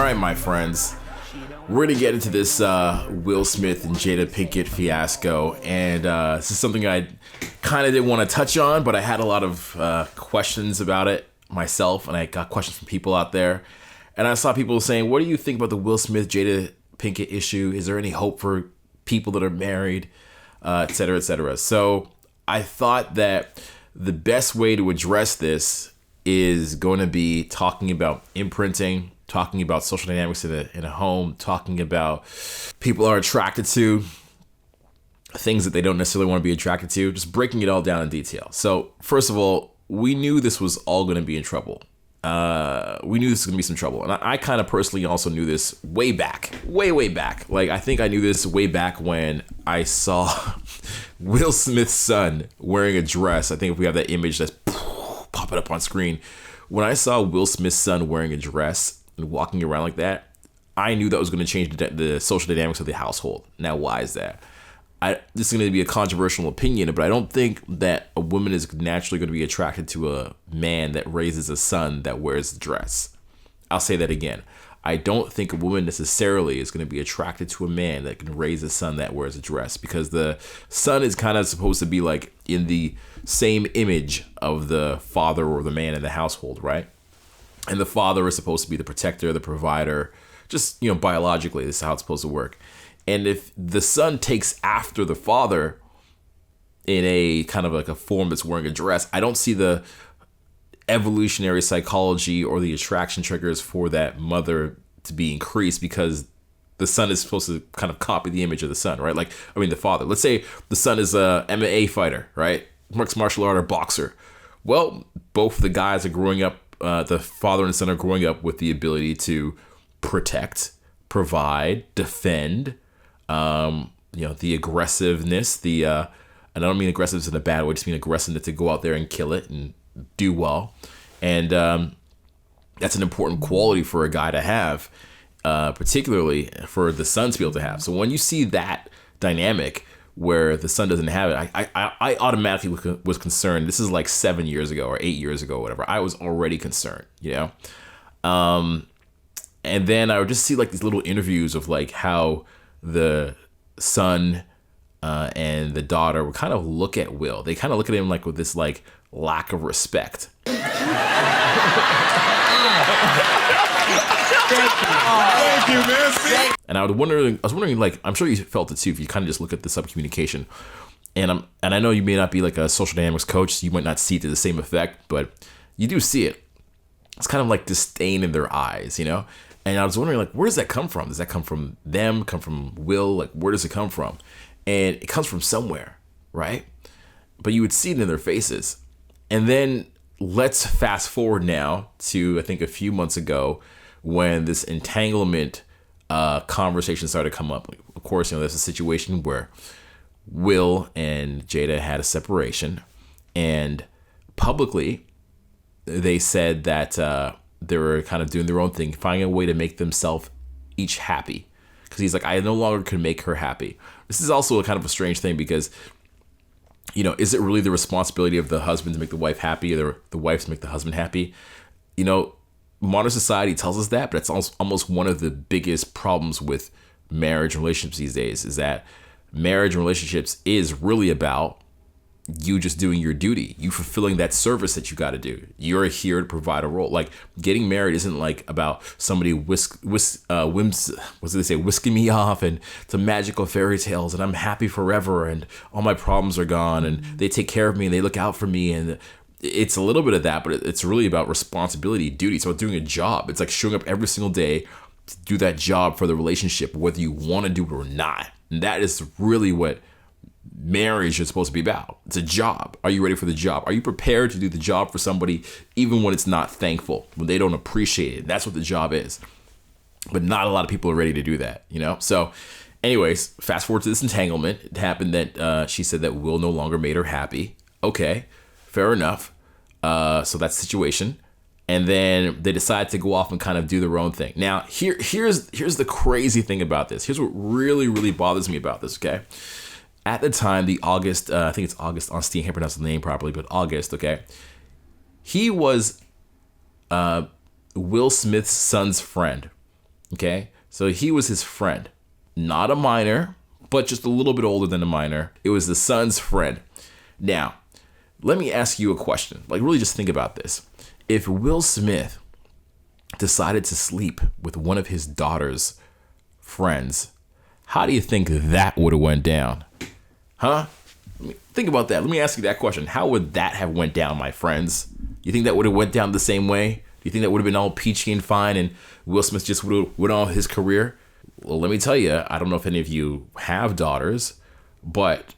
right, my friends. We're going to get into this Will Smith and Jada Pinkett fiasco. And this is something I kind of didn't want to touch on, but I had a lot of questions about it myself. And I got questions from people out there. And I saw people saying, what do you think about the Will Smith, Jada Pinkett issue? Is there any hope for people that are married, et cetera, et cetera? So I thought that the best way to address this is going to be talking about imprinting, talking about social dynamics in a home, talking about people are attracted to things that they don't necessarily want to be attracted to, just breaking it all down in detail. So first of all, we knew this was all going to be in trouble. We knew this was going to be some trouble. And I kind of personally also knew this way back. Like, I think I knew this way back when I saw Will Smith's son wearing a dress. I think if we have that image that's popping up on screen. When I saw Will Smith's son wearing a dress and walking around like that, I knew that was going to change the social dynamics of the household. Now, why is that? This is going to be a controversial opinion, but I don't think that a woman is naturally going to be attracted to a man that raises a son that wears a dress. I'll say that again. I don't think a woman necessarily is going to be attracted to a man that can raise a son that wears a dress, because the son is kind of supposed to be like in the same image of the father or the man in the household, right? And the father is supposed to be the protector, the provider, just, biologically, this is how it's supposed to work. And if the son takes after the father in a kind of like a form that's wearing a dress, I don't see the evolutionary psychology or the attraction triggers for that mother to be increased, because the son is supposed to kind of copy the image of the son, right? The father. Let's say the son is a MMA fighter, right? Mixed martial art or boxer. Well, both the guys are growing up, the father and son are growing up with the ability to protect, provide, defend, the aggressiveness, and I don't mean aggressiveness in a bad way, just mean aggressiveness to go out there and kill it and do well. And that's an important quality for a guy to have, particularly for the son to be able to have. So when you see that dynamic where the son doesn't have it, I automatically was concerned. This is like 7 years ago or 8 years ago, whatever. I was already concerned, and then I would just see like these little interviews of like how the son and the daughter would kind of look at Will. They kind of look at him like with this like lack of respect. Thank you, man. And I was wondering, like, I'm sure you felt it too, if you kind of just look at the subcommunication. And I know you may not be like a social dynamics coach, so you might not see it to the same effect, but you do see it. It's kind of like disdain in their eyes, And I was wondering, like, where does that come from? Does that come from them? Come from Will? Like, where does it come from? And it comes from somewhere, right? But you would see it in their faces. And then let's fast forward now to, I think, a few months ago when this entanglement conversation started to come up. Of course, there's a situation where Will and Jada had a separation. And publicly, they said that they were kind of doing their own thing, finding a way to make themselves each happy. Because he's like, I no longer can make her happy. This is also a kind of a strange thing because, is it really the responsibility of the husband to make the wife happy, or the wife to make the husband happy? Modern society tells us that, but it's almost one of the biggest problems with marriage and relationships these days, is that marriage and relationships is really about you just doing your duty, you fulfilling that service that you got to do. You're here to provide a role. Like, getting married isn't like about somebody whisking me off and some magical fairy tales and I'm happy forever and all my problems are gone and they take care of me and they look out for me. And it's a little bit of that, but it's really about responsibility, duty. It's about doing a job. It's like showing up every single day to do that job for the relationship, whether you want to do it or not. And that is really what marriage is supposed to be about. It's a job. Are you ready for the job? Are you prepared to do the job for somebody even when it's not thankful, when they don't appreciate it? That's what the job is. But not a lot of people are ready to do that, So anyways, fast forward to this entanglement. It happened that she said that Will no longer made her happy. Okay, fair enough. So that's the situation. And then they decide to go off and kind of do their own thing. Now, here's the crazy thing about this. Here's what really, really bothers me about this, okay? At the time, the August, I think it's August Osteen, I can't pronounce the name properly, but August, okay? He was Will Smith's son's friend. Okay, so he was his friend, not a minor, but just a little bit older than a minor. It was the son's friend. Now, let me ask you a question. Like, really just think about this. If Will Smith decided to sleep with one of his daughter's friends, how do you think that would have went down? Huh? Think about that. Let me ask you that question. How would that have went down, my friends? You think that would have went down the same way? Do you think that would have been all peachy and fine and Will Smith just would have went on with his career? Well, let me tell you, I don't know if any of you have daughters, but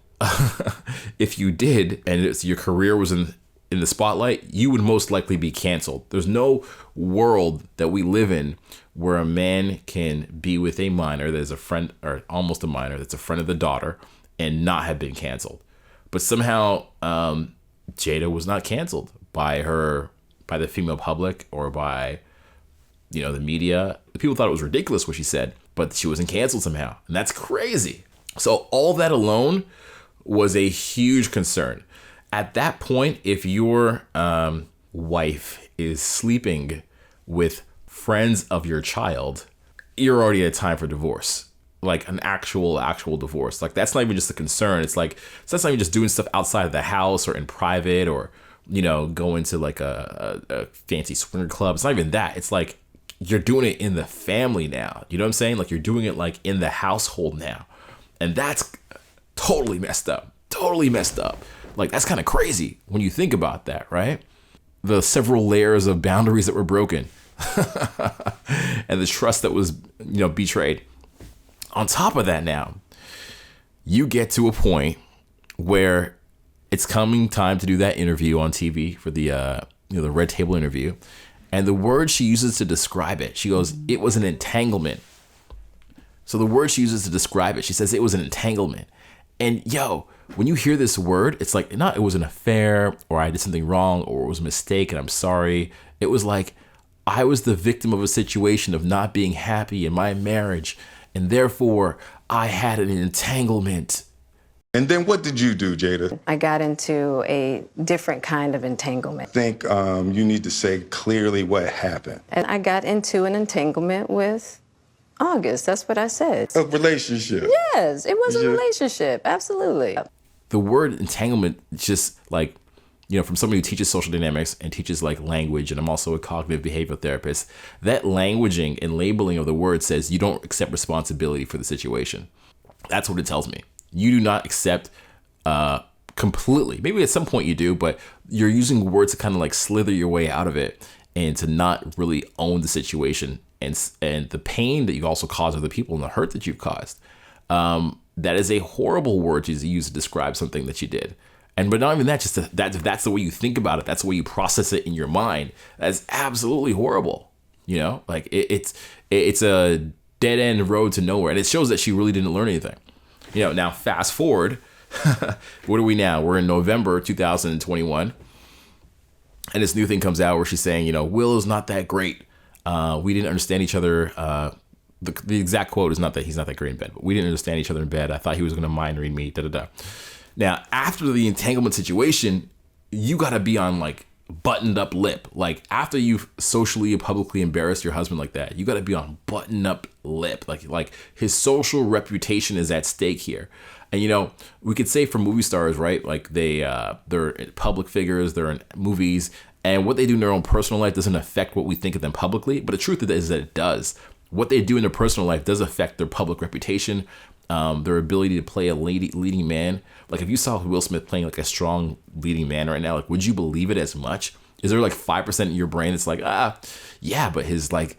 if you did and your career was in the spotlight, you would most likely be canceled. There's no world that we live in where a man can be with a minor that is a friend, or almost a minor that's a friend of the daughter, and not have been canceled. But somehow Jada was not canceled by the female public or by the media. People thought it was ridiculous what she said, but she wasn't canceled somehow, and that's crazy. So all that alone was a huge concern. At that point, if your wife is sleeping with friends of your child, you're already at time for divorce. Like an actual divorce. Like, that's not even just a concern. It's like, so that's not even just doing stuff outside of the house or in private or, going to like a fancy swinger club. It's not even that. It's like, you're doing it in the family now. You know what I'm saying? Like, you're doing it like in the household now. And that's totally messed up. Like, that's kind of crazy when you think about that, right? The several layers of boundaries that were broken and the trust that was, betrayed. On top of that, now you get to a point where it's coming time to do that interview on TV for the the red table interview, and the word she uses to describe it, she goes, "It was an entanglement." So the word she uses to describe it, she says it was an entanglement. And when you hear this word, it's like, not it was an affair or I did something wrong or it was a mistake and I'm sorry. It was like I was the victim of a situation of not being happy in my marriage, and therefore I had an entanglement. And then what did you do, Jada? I got into a different kind of entanglement. I think you need to say clearly what happened. And I got into an entanglement with August. That's what I said. A relationship. Yes, it was a relationship. Absolutely. The word entanglement, just like, from somebody who teaches social dynamics and teaches like language, and I'm also a cognitive behavioral therapist, that languaging and labeling of the word says you don't accept responsibility for the situation. That's what it tells me. You do not accept completely. Maybe at some point you do, but you're using words to kind of like slither your way out of it and to not really own the situation and the pain that you also cause other people and the hurt that you've caused. That is a horrible word to use to describe something that you did. But not even that, just that's the way you think about it. That's the way you process it in your mind. That's absolutely horrible. Like it's a dead end road to nowhere. And it shows that she really didn't learn anything. Now fast forward, what are we now? We're in November 2021. And this new thing comes out where she's saying, Will is not that great. We didn't understand each other. The exact quote is not that he's not that great in bed, but we didn't understand each other in bed. I thought he was going to mind read me, da-da-da. Now, after the entanglement situation, you got to be on like buttoned up lip. Like after you've socially and publicly embarrassed your husband like that, you got to be on buttoned up lip. Like his social reputation is at stake here. And, we could say for movie stars, right? Like they're public figures, they're in movies, and what they do in their own personal life doesn't affect what we think of them publicly. But the truth is that it does. What they do in their personal life does affect their public reputation, their ability to play a leading man. Like if you saw Will Smith playing like a strong leading man right now, like would you believe it as much? Is there like 5% in your brain that's like, yeah, but his like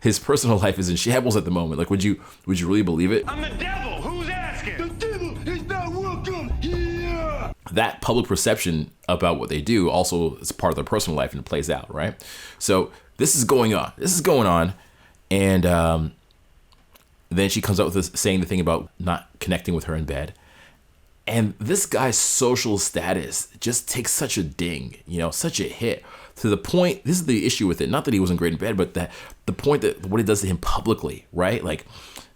his personal life is in shambles at the moment. Like would you really believe it? I'm the devil. Who's asking? The devil is not welcome here. That public perception about what they do also is part of their personal life and it plays out, right? So this is going on. And then she comes out with this, saying the thing about not connecting with her in bed. And this guy's social status just takes such a ding, such a hit to the point. This is the issue with it. Not that he wasn't great in bed, but that the point that what it does to him publicly, right? Like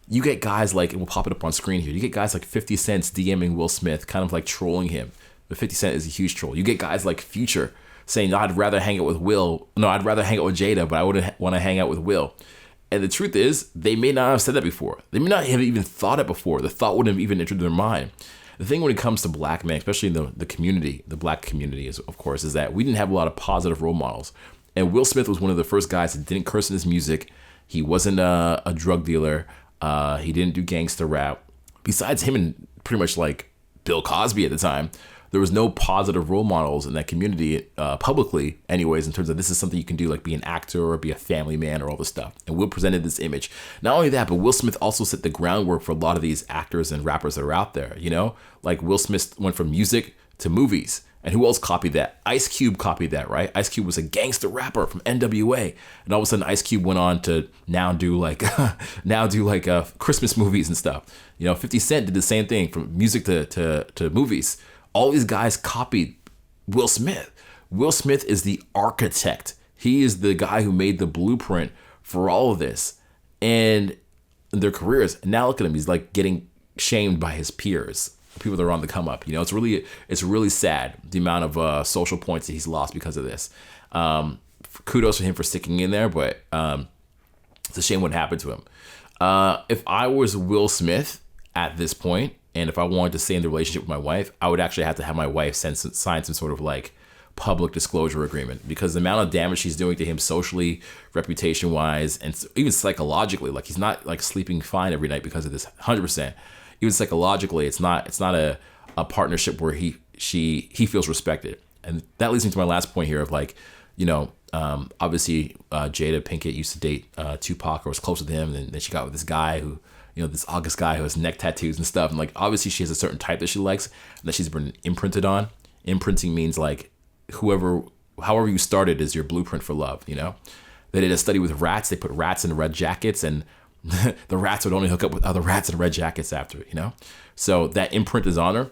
you get guys like, and we'll pop it up on screen here. You get guys like 50 Cent's DMing Will Smith, kind of like trolling him. But 50 Cent is a huge troll. You get guys like Future saying, no, I'd rather hang out with Jada, but I wouldn't want to hang out with Will. And the truth is, they may not have said that before. They may not have even thought it before. The thought wouldn't have even entered their mind. The thing when it comes to black men, especially in the community, the black community, is, of course, is that we didn't have a lot of positive role models. And Will Smith was one of the first guys that didn't curse in his music. He wasn't a drug dealer. He didn't do gangster rap. Besides him and pretty much like Bill Cosby at the time, there was no positive role models in that community, publicly anyways, in terms of this is something you can do, like be an actor or be a family man or all this stuff. And Will presented this image. Not only that, but Will Smith also set the groundwork for a lot of these actors and rappers that are out there, you know? Like Will Smith went from music to movies. And who else copied that? Ice Cube copied that, right? Ice Cube was a gangster rapper from NWA. And all of a sudden, Ice Cube went on to now do like Christmas movies and stuff. You know, 50 Cent did the same thing from music to movies. All these guys copied Will Smith. Will Smith is the architect. He is the guy who made the blueprint for all of this and their careers. And now look at him. He's like getting shamed by his peers, people that are on the come up. You know, it's really sad the amount of social points that he's lost because of this. Kudos for him for sticking in there, but it's a shame what happened to him. If I was Will Smith at this point, and if I wanted to stay in the relationship with my wife, I would actually have to have my wife sign some sort of like public disclosure agreement, because the amount of damage she's doing to him socially, reputation wise, and even psychologically, like he's not like sleeping fine every night because of this. 100%. Even psychologically, it's not a partnership where he feels respected. And that leads me to my last point here of like, you know, obviously Jada Pinkett used to date Tupac or was close with him, and then she got with this guy who, you know, this August guy who has neck tattoos and stuff. And like, obviously she has a certain type that she likes that she's been imprinted on. Imprinting means like however you started is your blueprint for love, you know? They did a study with rats. They put rats in red jackets, and the rats would only hook up with other rats in red jackets after, you know? So that imprint is on her.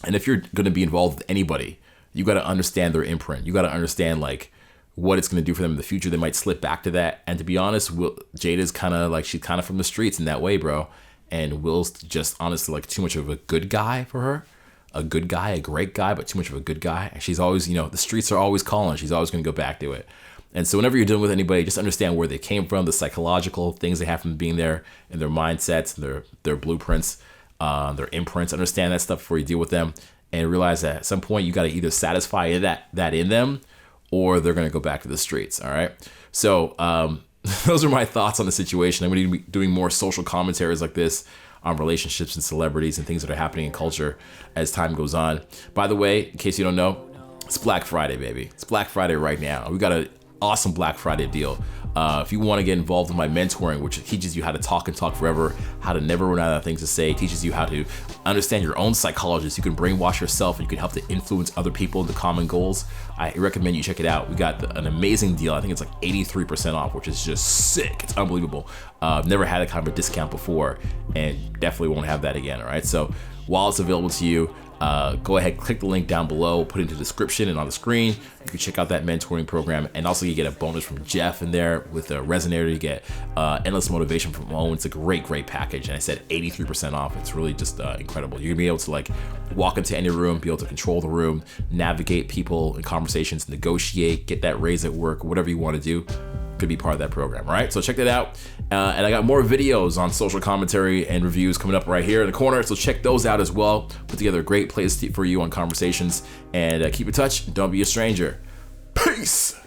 And if you're going to be involved with anybody, you got to understand their imprint. You got to understand like what it's going to do for them in the future. They might slip back to that. And to be honest, Jada's kind of like, she's kind of from the streets in that way, bro. And Will's just honestly like too much of a good guy for her. A good guy, a great guy, but too much of a good guy. And she's always, you know, the streets are always calling. She's always going to go back to it. And so whenever you're dealing with anybody, just understand where they came from, the psychological things they have from being there, and their mindsets, and their blueprints, their imprints. Understand that stuff before you deal with them, and realize that at some point you got to either satisfy that in them, or they're going to go back to the streets. All right. So those are my thoughts on the situation. I'm going to be doing more social commentaries like this on relationships and celebrities and things that are happening in culture as time goes on. By the way, in case you don't know, it's Black Friday, baby. It's Black Friday right now. We got an awesome Black Friday deal. If you want to get involved in my mentoring, which teaches you how to talk and talk forever, how to never run out of things to say, teaches you how to understand your own psychology so you can brainwash yourself and you can help to influence other people into common goals, I recommend you check it out. We got an amazing deal. I think it's like 83% off, which is just sick. It's unbelievable. I've never had a kind of a discount before, and definitely won't have that again. All right. So while it's available to you, go ahead, click the link down below, put it in the description and on the screen. You can check out that mentoring program, and also you get a bonus from Jeff in there with a resonator. You get endless motivation from Owen. It's a great package, and I said 83% off. It's really just incredible. You're gonna be able to like walk into any room, be able to control the room, navigate people in conversations, negotiate, get that raise at work, whatever you want to do. Could be part of that program. All right, so check that out. And I got more videos on social commentary and reviews coming up right here in the corner, so check those out as well. Put together a great playlist for you on conversations, and keep in touch. Don't be a stranger. Peace.